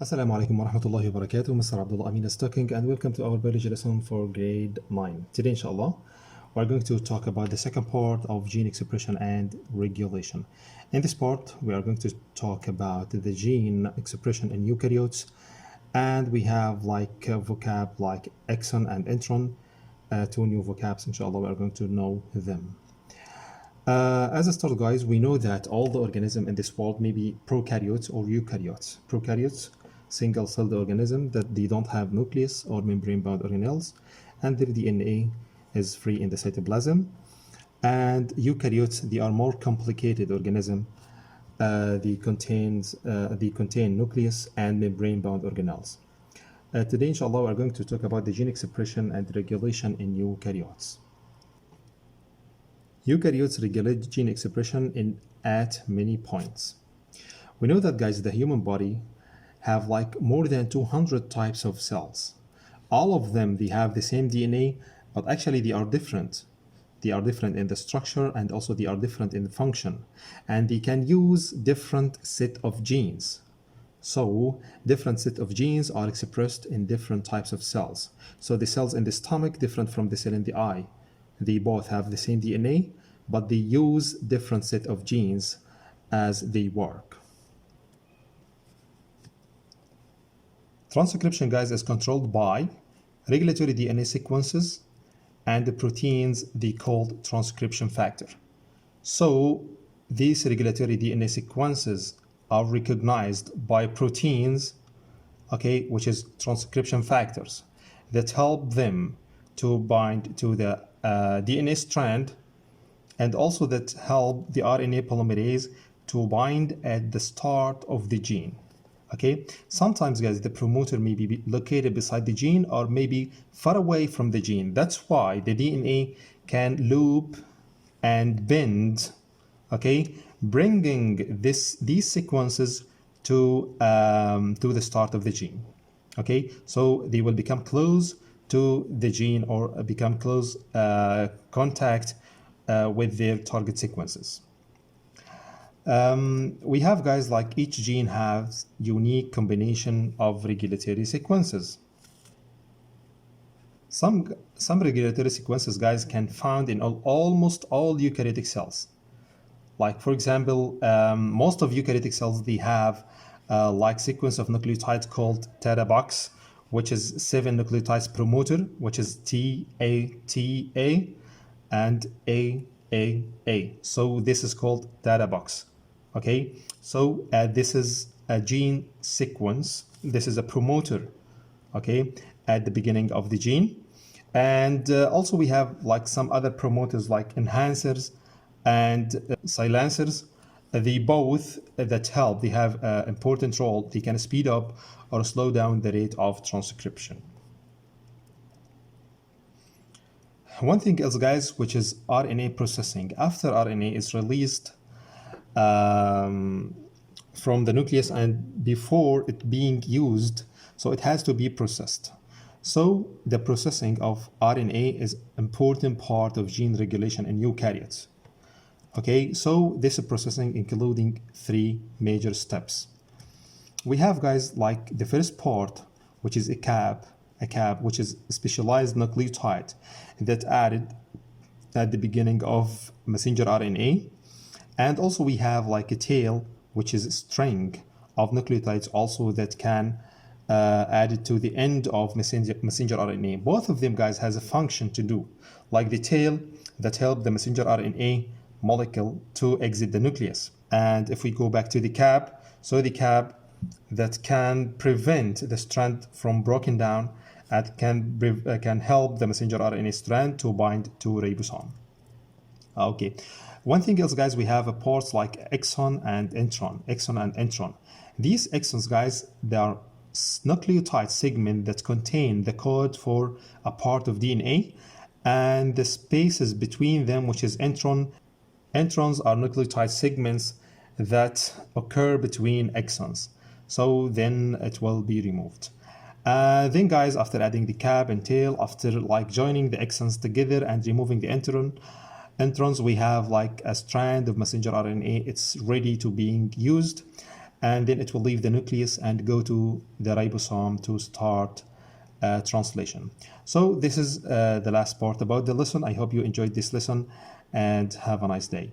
Assalamu alaikum wa rahmatullahi wa barakatuh. Mr. Abdullah Amin is talking, and welcome to our biology lesson for grade 9. Today, inshallah, we're going to talk about the second part of gene expression and regulation. In this part, we are going to talk about the gene expression in eukaryotes, and we have like vocab like exon and intron, two new vocabs, inshallah, we are going to know them. As a start, guys, we know that all the organisms in this world may be prokaryotes or eukaryotes. Prokaryotes, single-celled organism that they don't have nucleus or membrane-bound organelles, and their DNA is free in the cytoplasm. And eukaryotes, they are more complicated organism. They contain nucleus and membrane-bound organelles. Today, inshallah, we are going to talk about the gene expression and regulation in eukaryotes. Eukaryotes regulate gene expression at many points. We know that, guys, the human body have like more than 200 types of cells. All of them, they have the same DNA, but actually they are different. They are different in the structure, and also they are different in the function. And they can use different set of genes. So different set of genes are expressed in different types of cells. So the cells in the stomach different from the cell in the eye. They both have the same DNA, but they use different set of genes as they work. Transcription, guys, is controlled by regulatory DNA sequences and the proteins they called transcription factor. So these regulatory DNA sequences are recognized by proteins, okay, which is transcription factors that help them to bind to the DNA strand, and also that help the RNA polymerase to bind at the start of the gene. Okay, sometimes, guys, the promoter may be located beside the gene or maybe far away from the gene. That's why the DNA can loop and bend, okay, bringing these sequences to the start of the gene. Okay, so they will become close to the gene or become close contact with their target sequences. We have, guys, like each gene has unique combination of regulatory sequences. Some regulatory sequences, guys, can found in almost all eukaryotic cells. Like, for example, most of eukaryotic cells, they have like sequence of nucleotides called TATA-box, which is 7 nucleotides promoter, which is TATA and AAA. So this is called TATA-box. Okay, so this is a gene sequence. This is a promoter, okay, at the beginning of the gene. And also we have like some other promoters like enhancers and silencers. They both that help, they have an important role. They can speed up or slow down the rate of transcription. One thing else, guys, which is RNA processing. After RNA is released from the nucleus and before it being used, so it has to be processed. So the processing of RNA is important part of gene regulation in eukaryotes. Okay, so this processing including 3 major steps. We have, guys, like the first part, which is a cap, which is a specialized nucleotide that added at the beginning of messenger RNA. And also we have like a tail, which is a string of nucleotides also that can added to the end of messenger RNA. Both of them, guys, has a function to do, like the tail that help the messenger RNA molecule to exit the nucleus. And if we go back to the cap, so the cap that can prevent the strand from broken down and can help the messenger RNA strand to bind to ribosome. Okay, one thing else, guys, we have parts like exon and intron. These exons, guys, they are nucleotide segment that contain the code for a part of DNA, and the spaces between them, which is intron. Introns are nucleotide segments that occur between exons. So then it will be removed. Then, guys, after adding the cap and tail, after like joining the exons together and removing the introns, we have like a strand of messenger RNA. It's ready to being used. and then it will leave the nucleus and go to the ribosome to start translation. So this is the last part about the lesson. I hope you enjoyed this lesson and have a nice day.